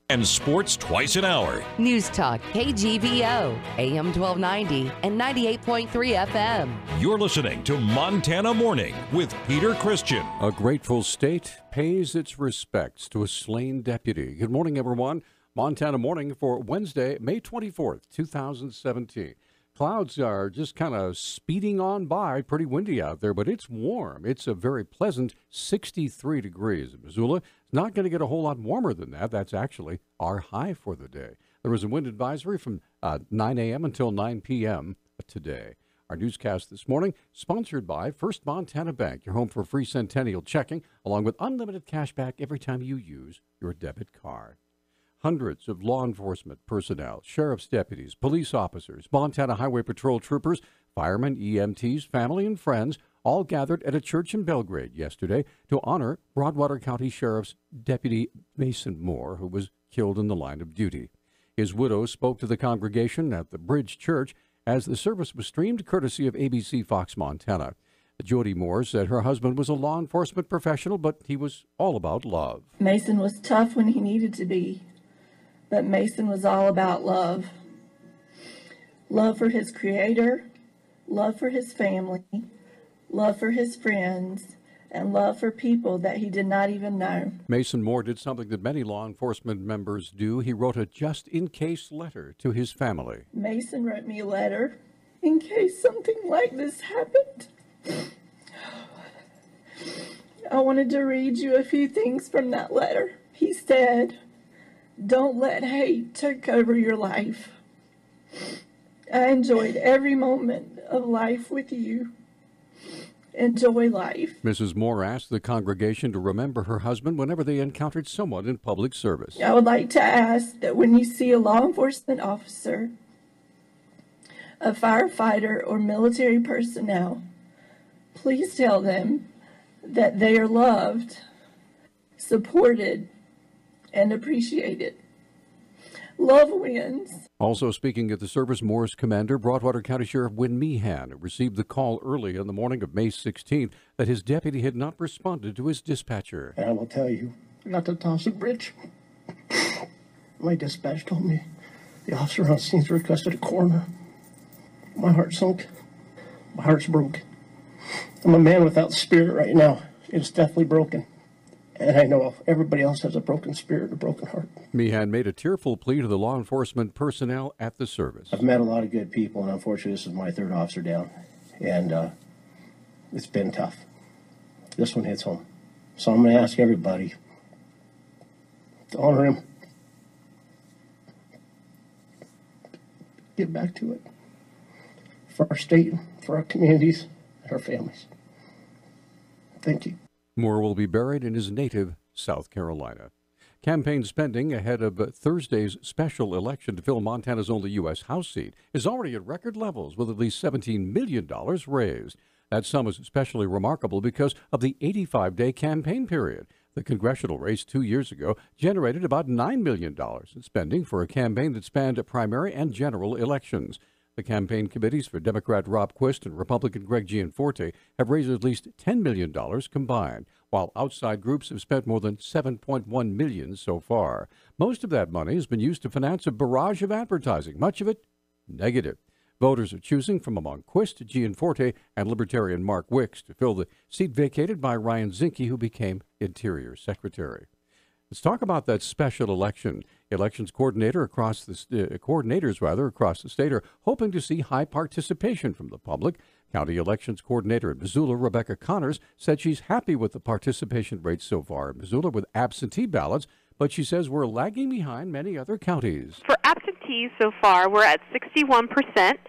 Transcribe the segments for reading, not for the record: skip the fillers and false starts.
and sports twice an hour. Newstalk, KGVO, AM 1290 and 98.3 FM. You're listening to Montana Morning with Peter Christian. A grateful state pays its respects to a slain deputy. Good morning, everyone. Montana Morning for Wednesday, May 24th, 2017. Clouds are just kind of speeding on by. Pretty windy out there, but it's warm. It's a very pleasant 63 degrees. Missoula is not going to get a whole lot warmer than that. That's actually our high for the day. There was a wind advisory from 9 a.m. until 9 p.m. today. Our newscast this morning sponsored by First Montana Bank, your home for free centennial checking, along with unlimited cash back every time you use your debit card. Hundreds of law enforcement personnel, sheriff's deputies, police officers, Montana Highway Patrol troopers, firemen, EMTs, family, and friends all gathered at a church in Belgrade yesterday to honor Broadwater County Sheriff's Deputy Mason Moore, who was killed in the line of duty. His widow spoke to the congregation at the Bridge Church as the service was streamed courtesy of ABC Fox Montana. Jody Moore said her husband was a law enforcement professional, but he was all about love. Mason was tough when he needed to be. But Mason was all about love. Love for his creator, love for his family, love for his friends, and love for people that he did not even know. Mason Moore did something that many law enforcement members do. He wrote a just-in-case letter to his family. Mason wrote me a letter in case something like this happened. I wanted to read you a few things from that letter. He said, "Don't let hate take over your life. I enjoyed every moment of life with you. Enjoy life." Mrs. Moore asked the congregation to remember her husband whenever they encountered someone in public service. I would like to ask that when you see a law enforcement officer, a firefighter, or military personnel, please tell them that they are loved, supported, and appreciated. Love wins. Also speaking at the service, Moore's commander, Broadwater County Sheriff Win Meehan, received the call early on the morning of May 16th that his deputy had not responded to his dispatcher. And I will tell you, I got to Thompson Bridge. My dispatch told me the officer on scene requested a coroner. My heart sunk. My heart's broke. I'm a man without spirit right now. It's definitely broken. And I know everybody else has a broken spirit, a broken heart. Meehan made a tearful plea to the law enforcement personnel at the service. I've met a lot of good people, and unfortunately this is my third officer down. And it's been tough. This one hits home. So I'm going to ask everybody to honor him. Get back to it. For our state, for our communities, and our families. Thank you. Moore will be buried in his native South Carolina. Campaign spending ahead of Thursday's special election to fill Montana's only U.S. House seat is already at record levels, with at least $17 million raised. That sum is especially remarkable because of the 85-day campaign period. The congressional race 2 years ago generated about $9 million in spending for a campaign that spanned primary and general elections. The campaign committees for Democrat Rob Quist and Republican Greg Gianforte have raised at least $10 million combined, while outside groups have spent more than $7.1 million so far. Most of that money has been used to finance a barrage of advertising, much of it negative. Voters are choosing from among Quist, Gianforte, and Libertarian Mark Wicks to fill the seat vacated by Ryan Zinke, who became Interior Secretary. Let's talk about that special election. Elections coordinators across the state are hoping to see high participation from the public. County Elections Coordinator in Missoula, Rebecca Connors, said she's happy with the participation rates so far in Missoula with absentee ballots, but she says we're lagging behind many other counties. For absentees so far, we're at 61%.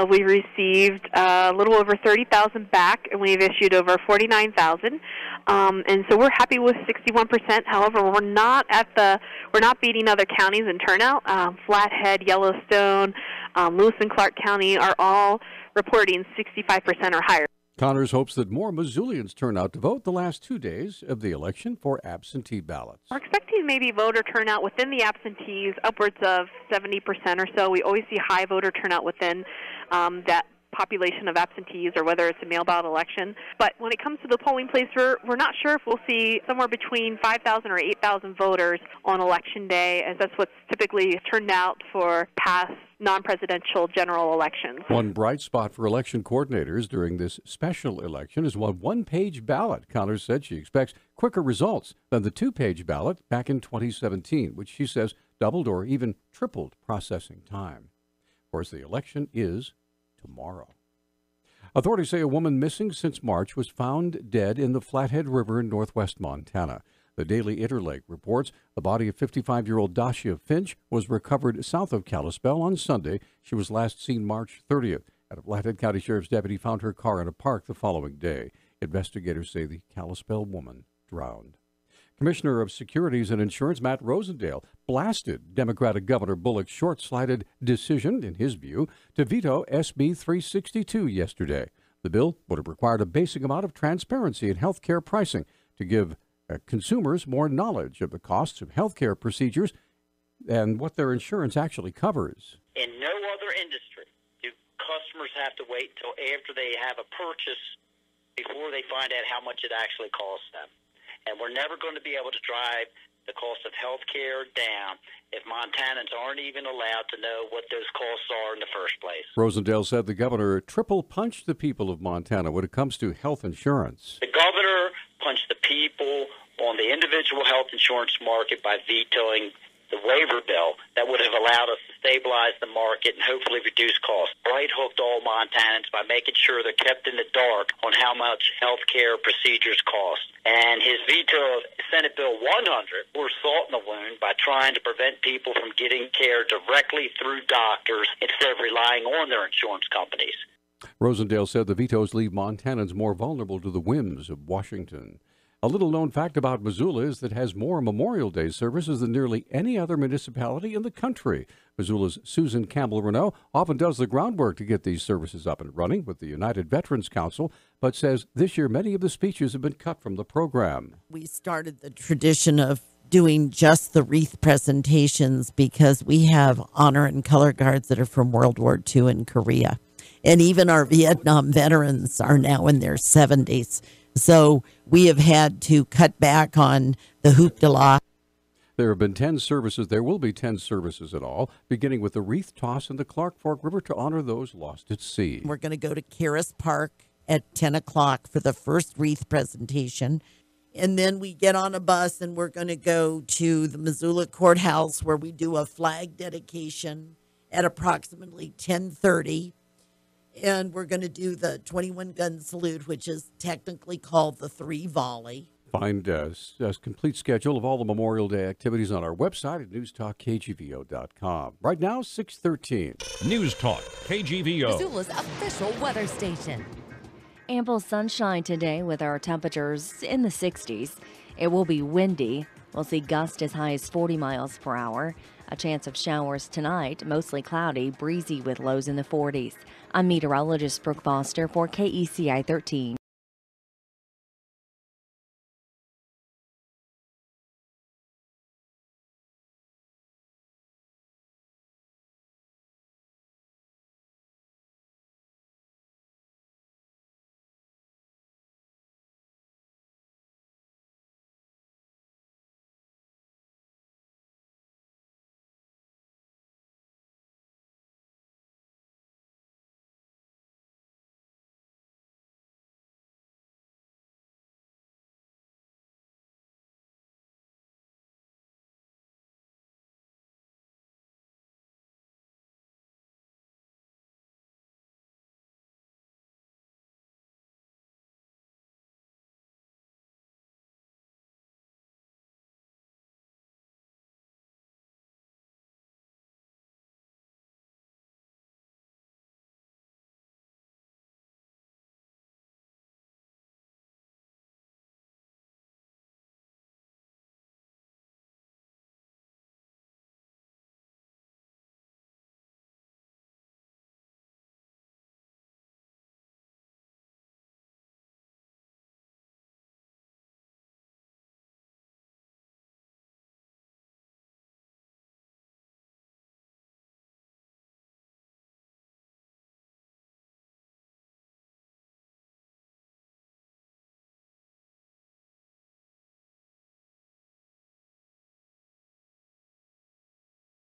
We received a little over 30,000 back, and we've issued over 49,000. And so we're happy with 61%. However, we're not beating other counties in turnout. Flathead, Yellowstone, Lewis and Clark County are all reporting 65% or higher. Connors hopes that more Missoulians turn out to vote the last 2 days of the election for absentee ballots. We're expecting maybe voter turnout within the absentees upwards of 70% or so. We always see high voter turnout within that population of absentees or whether it's a mail ballot election. But when it comes to the polling place, we're not sure if we'll see somewhere between 5,000 or 8,000 voters on Election Day, as that's what's typically turned out for past non-presidential general elections. One bright spot for election coordinators during this special election is one-page ballot. Connors said she expects quicker results than the two-page ballot back in 2017, which she says doubled or even tripled processing time. Of course, the election is tomorrow. Authorities say a woman missing since March was found dead in the Flathead River in northwest Montana. The Daily Interlake reports the body of 55-year-old Dacia Finch was recovered south of Kalispell on Sunday. She was last seen March 30th. A Flathead County Sheriff's deputy found her car in a park the following day. Investigators say the Kalispell woman drowned. Commissioner of Securities and Insurance Matt Rosendale blasted Democratic Governor Bullock's short-sighted decision, in his view, to veto SB 362 yesterday. The bill would have required a basic amount of transparency in health care pricing to give consumers more knowledge of the costs of health care procedures and what their insurance actually covers. In no other industry do customers have to wait until after they have a purchase before they find out how much it actually costs them. And we're never going to be able to drive the cost of health care down if Montanans aren't even allowed to know what those costs are in the first place. Rosendale said the governor triple punched the people of Montana when it comes to health insurance. The governor punched the people on the individual health insurance market by vetoing the waiver bill that would have allowed us to stabilize the market and hopefully reduce costs. Right hooked all Montanans by making sure they're kept in the dark on how much health care procedures cost. And his veto of Senate Bill 100 poured salt in the wound by trying to prevent people from getting care directly through doctors instead of relying on their insurance companies. Rosendale said the vetoes leave Montanans more vulnerable to the whims of Washington. A little-known fact about Missoula is that it has more Memorial Day services than nearly any other municipality in the country. Missoula's Susan Campbell-Renaud often does the groundwork to get these services up and running with the United Veterans Council, but says this year many of the speeches have been cut from the program. We started the tradition of doing just the wreath presentations because we have honor and color guards that are from World War II and Korea. And even our Vietnam veterans are now in their 70s. So we have had to cut back on the hoopla. There have been 10 services. There will be 10 services in all, beginning with the wreath toss in the Clark Fork River to honor those lost at sea. We're going to go to Karis Park at 10 o'clock for the first wreath presentation. And then we get on a bus and we're going to go to the Missoula Courthouse where we do a flag dedication at approximately 10:30. And we're going to do the 21-gun salute, which is technically called the 3 volley. Find a complete schedule of all the Memorial Day activities on our website at newstalkkgvo.com. Right now, 6:13. News Talk KGVO. Missoula's official weather station. Ample sunshine today with our temperatures in the 60s. It will be windy. We'll see gusts as high as 40 miles per hour. A chance of showers tonight, mostly cloudy, breezy with lows in the 40s. I'm meteorologist Brooke Foster for KECI 13.